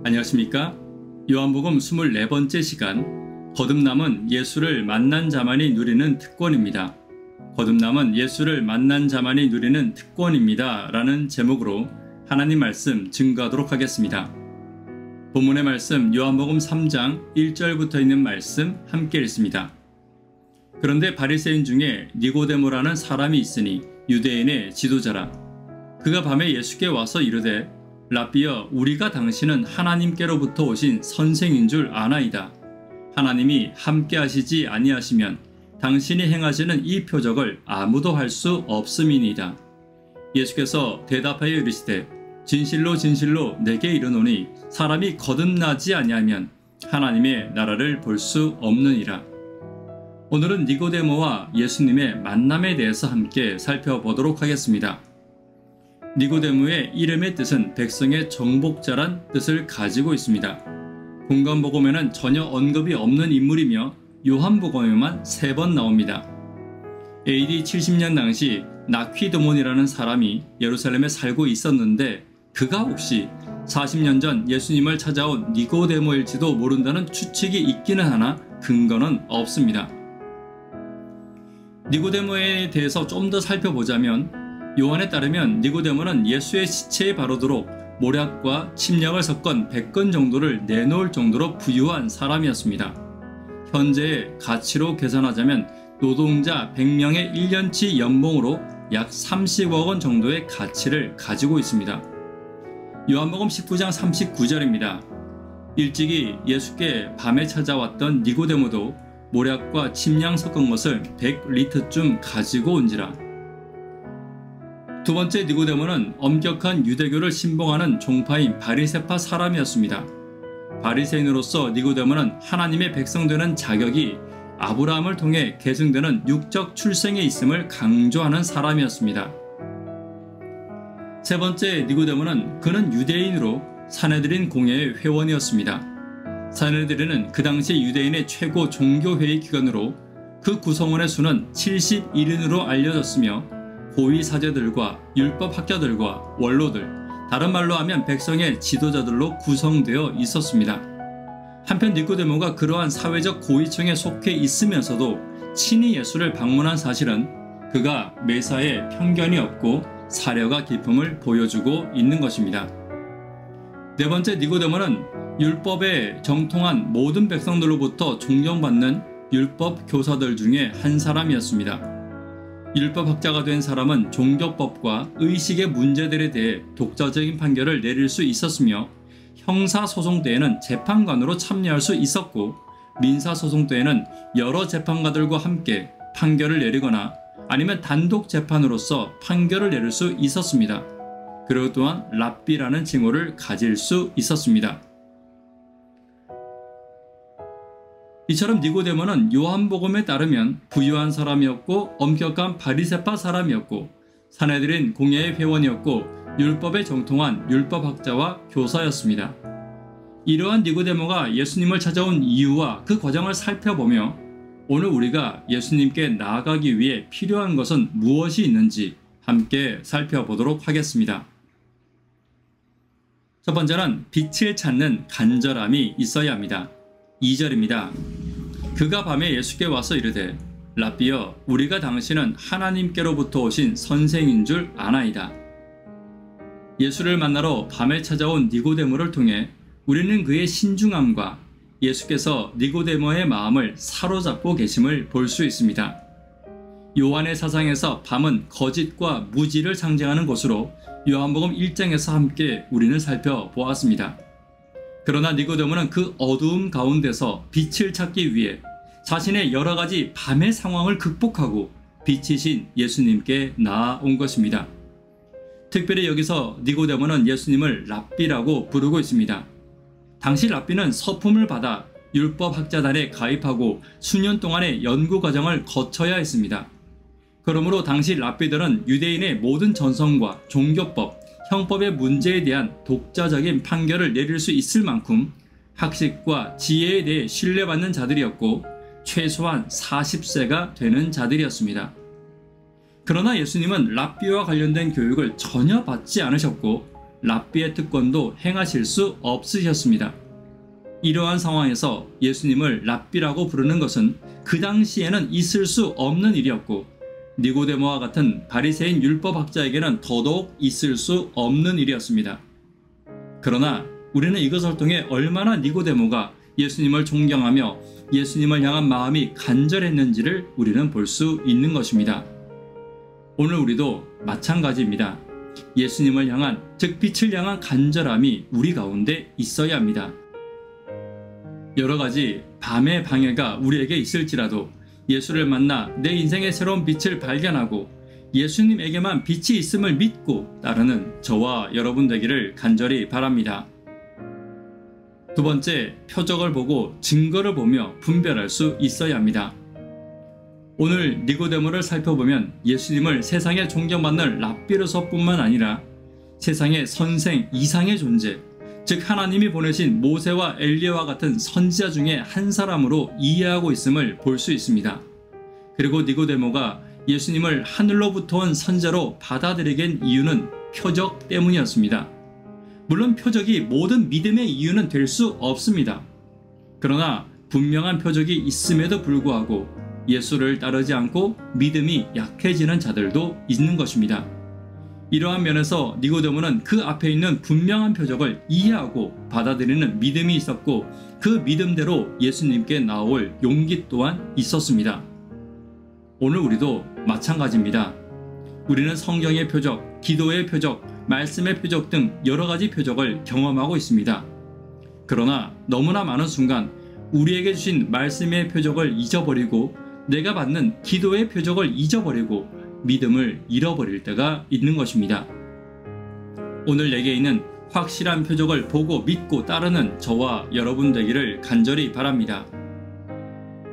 안녕하십니까? 요한복음 24번째 시간, 거듭남은 예수를 만난 자만이 누리는 특권입니다. 거듭남은 예수를 만난 자만이 누리는 특권입니다. 라는 제목으로 하나님 말씀 증거하도록 하겠습니다. 본문의 말씀 요한복음 3장 1절부터 있는 말씀 함께 읽습니다. 그런데 바리새인 중에 니고데모라는 사람이 있으니 유대인의 지도자라. 그가 밤에 예수께 와서 이르되 랍비여, 우리가 당신은 하나님께로부터 오신 선생인 줄 아나이다. 하나님이 함께 하시지 아니하시면 당신이 행하시는 이 표적을 아무도 할 수 없음이니이다. 예수께서 대답하여 이르시되 진실로 진실로 내게 이르노니 사람이 거듭나지 아니하면 하나님의 나라를 볼 수 없느니라. 오늘은 니고데모와 예수님의 만남에 대해서 함께 살펴보도록 하겠습니다. 니고데모의 이름의 뜻은 백성의 정복자란 뜻을 가지고 있습니다. 공관복음에는 전혀 언급이 없는 인물이며 요한복음에만 3번 나옵니다. AD 70년 당시 나퀴드몬이라는 사람이 예루살렘에 살고 있었는데 그가 혹시 40년 전 예수님을 찾아온 니고데모일지도 모른다는 추측이 있기는 하나 근거는 없습니다. 니고데모에 대해서 좀 더 살펴보자면 요한에 따르면 니고데모는 예수의 시체에 바르도록 모략과 침략을 섞은 100건 정도를 내놓을 정도로 부유한 사람이었습니다. 현재의 가치로 계산하자면 노동자 100명의 1년치 연봉으로 약 30억 원 정도의 가치를 가지고 있습니다. 요한복음 19장 39절입니다. 일찍이 예수께 밤에 찾아왔던 니고데모도 모략과 침량 섞은 것을 100리터쯤 가지고 온지라. 두 번째 니고데모는 엄격한 유대교를 신봉하는 종파인 바리새파 사람이었습니다. 바리새인으로서 니고데모는 하나님의 백성 되는 자격이 아브라함을 통해 계승되는 육적 출생에 있음을 강조하는 사람이었습니다. 세 번째 니고데모는 그는 유대인으로 사내들인 공회의 회원이었습니다. 사내들인은 그 당시 유대인의 최고 종교회의 기관으로 그 구성원의 수는 71인으로 알려졌으며 고위 사제들과 율법학자들과 원로들, 다른 말로 하면 백성의 지도자들로 구성되어 있었습니다. 한편 니고데모가 그러한 사회적 고위층에 속해 있으면서도 친히 예수를 방문한 사실은 그가 매사에 편견이 없고 사려가 깊음을 보여주고 있는 것입니다. 네 번째 니고데모는 율법에 정통한 모든 백성들로부터 존경받는 율법 교사들 중에 한 사람이었습니다. 율법학자가 된 사람은 종교법과 의식의 문제들에 대해 독자적인 판결을 내릴 수 있었으며 형사소송 때에는 재판관으로 참여할 수 있었고 민사소송 때에는 여러 재판가들과 함께 판결을 내리거나 아니면 단독 재판으로서 판결을 내릴 수 있었습니다. 그리고 또한 랍비라는 칭호를 가질 수 있었습니다. 이처럼 니고데모는 요한복음에 따르면 부유한 사람이었고 엄격한 바리새파 사람이었고 사내들인 공회의 회원이었고 율법에 정통한 율법학자와 교사였습니다. 이러한 니고데모가 예수님을 찾아온 이유와 그 과정을 살펴보며 오늘 우리가 예수님께 나아가기 위해 필요한 것은 무엇이 있는지 함께 살펴보도록 하겠습니다. 첫 번째는 빛을 찾는 간절함이 있어야 합니다. 2절입니다. 그가 밤에 예수께 와서 이르되 랍비여, 우리가 당신은 하나님께로부터 오신 선생인 줄 아나이다. 예수를 만나러 밤에 찾아온 니고데모를 통해 우리는 그의 신중함과 예수께서 니고데모의 마음을 사로잡고 계심을 볼 수 있습니다. 요한의 사상에서 밤은 거짓과 무지를 상징하는 것으로 요한복음 1장에서 함께 우리는 살펴보았습니다. 그러나 니고데모는 그 어두움 가운데서 빛을 찾기 위해 자신의 여러 가지 밤의 상황을 극복하고 빛이신 예수님께 나아온 것입니다. 특별히 여기서 니고데모는 예수님을 랍비라고 부르고 있습니다. 당시 랍비는 서품을 받아 율법학자단에 가입하고 수년 동안의 연구 과정을 거쳐야 했습니다. 그러므로 당시 랍비들은 유대인의 모든 전성과 종교법, 형법의 문제에 대한 독자적인 판결을 내릴 수 있을 만큼 학식과 지혜에 대해 신뢰받는 자들이었고 최소한 40세가 되는 자들이었습니다. 그러나 예수님은 랍비와 관련된 교육을 전혀 받지 않으셨고 랍비의 특권도 행하실 수 없으셨습니다. 이러한 상황에서 예수님을 랍비라고 부르는 것은 그 당시에는 있을 수 없는 일이었고 니고데모와 같은 바리새인 율법학자에게는 더더욱 있을 수 없는 일이었습니다. 그러나 우리는 이것을 통해 얼마나 니고데모가 예수님을 존경하며 예수님을 향한 마음이 간절했는지를 우리는 볼 수 있는 것입니다. 오늘 우리도 마찬가지입니다. 예수님을 향한, 즉 빛을 향한 간절함이 우리 가운데 있어야 합니다. 여러 가지 밤의 방해가 우리에게 있을지라도 예수를 만나 내 인생의 새로운 빛을 발견하고 예수님에게만 빛이 있음을 믿고 따르는 저와 여러분 되기를 간절히 바랍니다. 두 번째, 표적을 보고 증거를 보며 분별할 수 있어야 합니다. 오늘 니고데모를 살펴보면 예수님을 세상에 존경받는 랍비로서뿐만 아니라 세상의 선생 이상의 존재, 즉 하나님이 보내신 모세와 엘리야와 같은 선지자 중에 한 사람으로 이해하고 있음을 볼 수 있습니다. 그리고 니고데모가 예수님을 하늘로부터 온 선지자로 받아들이게 된 이유는 표적 때문이었습니다. 물론 표적이 모든 믿음의 이유는 될 수 없습니다. 그러나 분명한 표적이 있음에도 불구하고 예수를 따르지 않고 믿음이 약해지는 자들도 있는 것입니다. 이러한 면에서 니고데모는 그 앞에 있는 분명한 표적을 이해하고 받아들이는 믿음이 있었고 그 믿음대로 예수님께 나올 용기 또한 있었습니다. 오늘 우리도 마찬가지입니다. 우리는 성경의 표적, 기도의 표적, 말씀의 표적 등 여러 가지 표적을 경험하고 있습니다. 그러나 너무나 많은 순간 우리에게 주신 말씀의 표적을 잊어버리고 내가 받는 기도의 표적을 잊어버리고 믿음을 잃어버릴 때가 있는 것입니다. 오늘 내게 있는 확실한 표적을 보고 믿고 따르는 저와 여러분 되기를 간절히 바랍니다.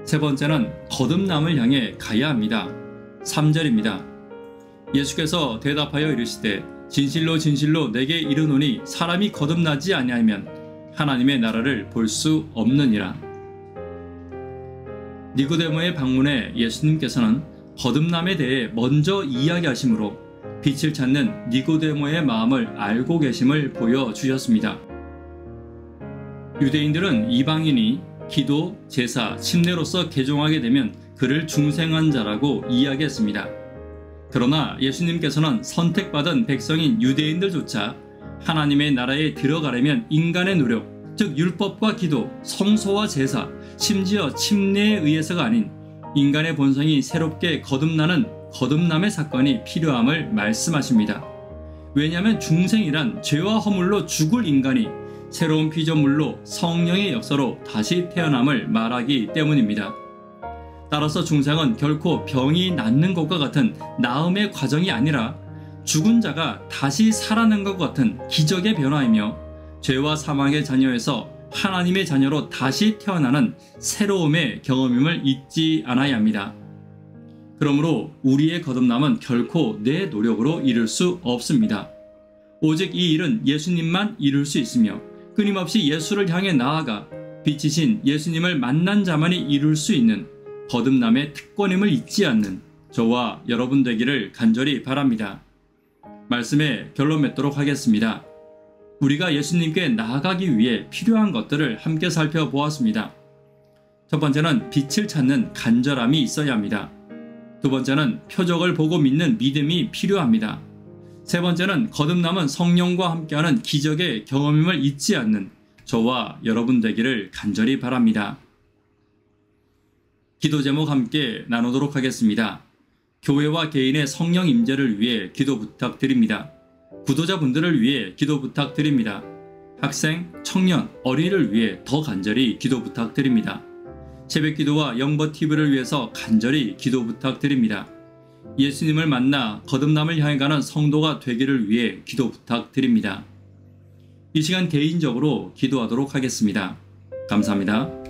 세 번째는 거듭남을 향해 가야 합니다. 3절입니다. 예수께서 대답하여 이르시되 진실로 진실로 내게 이르노니 사람이 거듭나지 아니하면 하나님의 나라를 볼 수 없느니라. 니고데모의 방문에 예수님께서는 거듭남에 대해 먼저 이야기하심으로 빛을 찾는 니고데모의 마음을 알고 계심을 보여주셨습니다. 유대인들은 이방인이 기도, 제사, 침례로서 개종하게 되면 그를 중생한 자라고 이야기했습니다. 그러나 예수님께서는 선택받은 백성인 유대인들조차 하나님의 나라에 들어가려면 인간의 노력, 즉 율법과 기도, 성소와 제사, 심지어 침례에 의해서가 아닌 인간의 본성이 새롭게 거듭나는 거듭남의 사건이 필요함을 말씀하십니다. 왜냐하면 중생이란 죄와 허물로 죽을 인간이 새로운 피조물로 성령의 역사로 다시 태어남을 말하기 때문입니다. 따라서 중생은 결코 병이 낫는 것과 같은 나음의 과정이 아니라 죽은 자가 다시 살아난 것 같은 기적의 변화이며 죄와 사망의 자녀에서 하나님의 자녀로 다시 태어나는 새로움의 경험임을 잊지 않아야 합니다. 그러므로 우리의 거듭남은 결코 내 노력으로 이룰 수 없습니다. 오직 이 일은 예수님만 이룰 수 있으며 끊임없이 예수를 향해 나아가 빛이신 예수님을 만난 자만이 이룰 수 있는 거듭남의 특권임을 잊지 않는 저와 여러분 되기를 간절히 바랍니다. 말씀에 결론 맺도록 하겠습니다. 우리가 예수님께 나아가기 위해 필요한 것들을 함께 살펴보았습니다. 첫 번째는 빛을 찾는 간절함이 있어야 합니다. 두 번째는 표적을 보고 믿는 믿음이 필요합니다. 세 번째는 거듭남은 성령과 함께하는 기적의 경험임을 잊지 않는 저와 여러분 되기를 간절히 바랍니다. 기도 제목 함께 나누도록 하겠습니다. 교회와 개인의 성령 임재를 위해 기도 부탁드립니다. 구도자분들을 위해 기도 부탁드립니다. 학생, 청년, 어린이를 위해 더 간절히 기도 부탁드립니다. 새벽기도와 영버TV를 위해서 간절히 기도 부탁드립니다. 예수님을 만나 거듭남을 향해 가는 성도가 되기를 위해 기도 부탁드립니다. 이 시간 개인적으로 기도하도록 하겠습니다. 감사합니다.